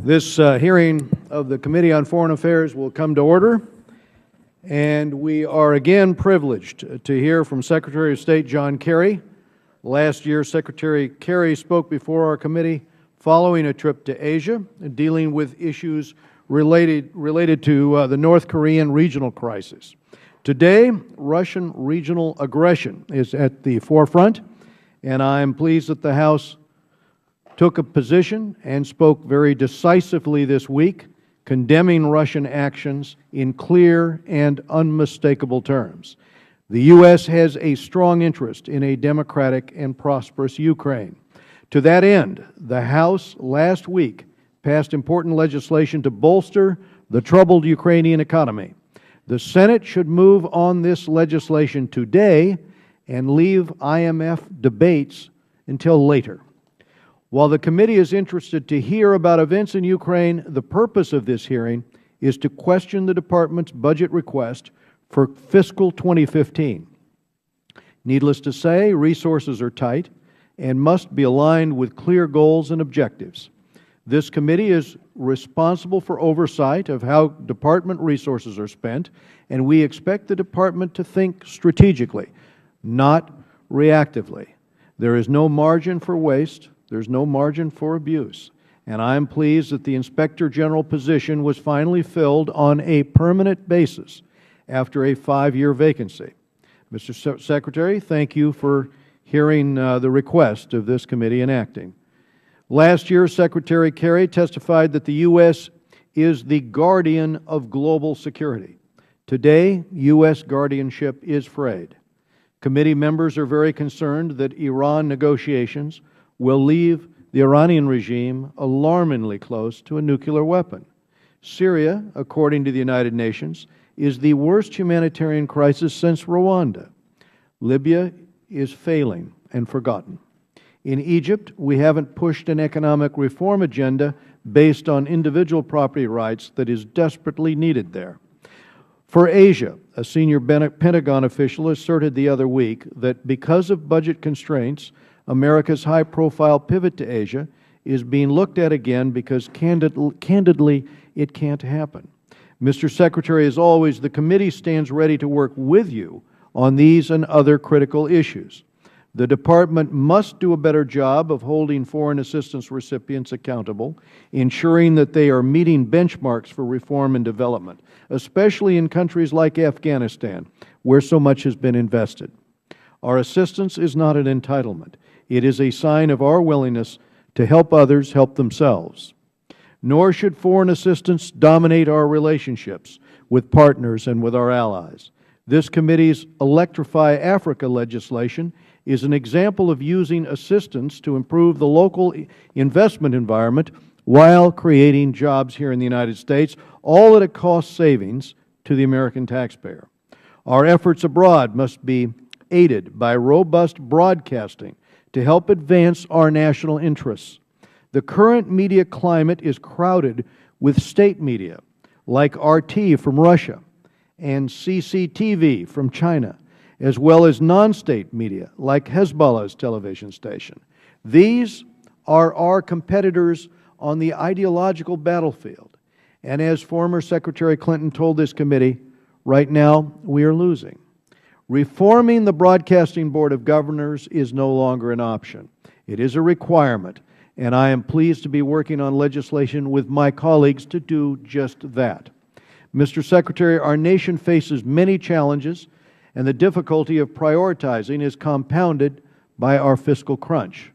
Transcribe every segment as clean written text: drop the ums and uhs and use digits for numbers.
This hearing of the Committee on Foreign Affairs will come to order, and we are again privileged to hear from Secretary of State John Kerry. Last year, Secretary Kerry spoke before our committee following a trip to Asia, dealing with issues related to the North Korean regional crisis. Today, Russian regional aggression is at the forefront, and I am pleased that the House took a position and spoke very decisively this week, condemning Russian actions in clear and unmistakable terms. The U.S. has a strong interest in a democratic and prosperous Ukraine. To that end, the House last week passed important legislation to bolster the troubled Ukrainian economy. The Senate should move on this legislation today and leave IMF debates until later. While the committee is interested to hear about events in Ukraine, the purpose of this hearing is to question the Department's budget request for fiscal 2015. Needless to say, resources are tight and must be aligned with clear goals and objectives. This committee is responsible for oversight of how Department resources are spent, and we expect the Department to think strategically, not reactively. There is no margin for waste. There's no margin for abuse, and I am pleased that the Inspector General position was finally filled on a permanent basis after a 5-year vacancy. Mr. Secretary, thank you for hearing the request of this committee and acting. Last year, Secretary Kerry testified that the U.S. is the guardian of global security. Today, U.S. guardianship is frayed. Committee members are very concerned that Iran negotiations will leave the Iranian regime alarmingly close to a nuclear weapon. Syria, according to the United Nations, is the worst humanitarian crisis since Rwanda. Libya is failing and forgotten. In Egypt, we haven't pushed an economic reform agenda based on individual property rights that is desperately needed there. For Asia, a senior Pentagon official asserted the other week that because of budget constraints, America's high-profile pivot to Asia is being looked at again because, candidly, it can't happen. Mr. Secretary, as always, the committee stands ready to work with you on these and other critical issues. The Department must do a better job of holding foreign assistance recipients accountable, ensuring that they are meeting benchmarks for reform and development, especially in countries like Afghanistan, where so much has been invested. Our assistance is not an entitlement. It is a sign of our willingness to help others help themselves. Nor should foreign assistance dominate our relationships with partners and with our allies. This committee's Electrify Africa legislation is an example of using assistance to improve the local investment environment while creating jobs here in the United States, all at a cost savings to the American taxpayer. Our efforts abroad must be aided by robust broadcasting to help advance our national interests. The current media climate is crowded with state media, like RT from Russia and CCTV from China, as well as non-state media, like Hezbollah's television station. These are our competitors on the ideological battlefield. And as former Secretary Clinton told this committee, right now we are losing. Reforming the Broadcasting Board of Governors is no longer an option. It is a requirement, and I am pleased to be working on legislation with my colleagues to do just that. Mr. Secretary, our nation faces many challenges, and the difficulty of prioritizing is compounded by our fiscal crunch.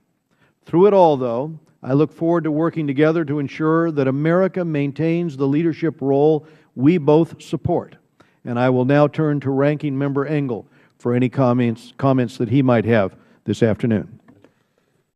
Through it all, though, I look forward to working together to ensure that America maintains the leadership role we both support. And I will now turn to Ranking Member Engel for any comments that he might have this afternoon.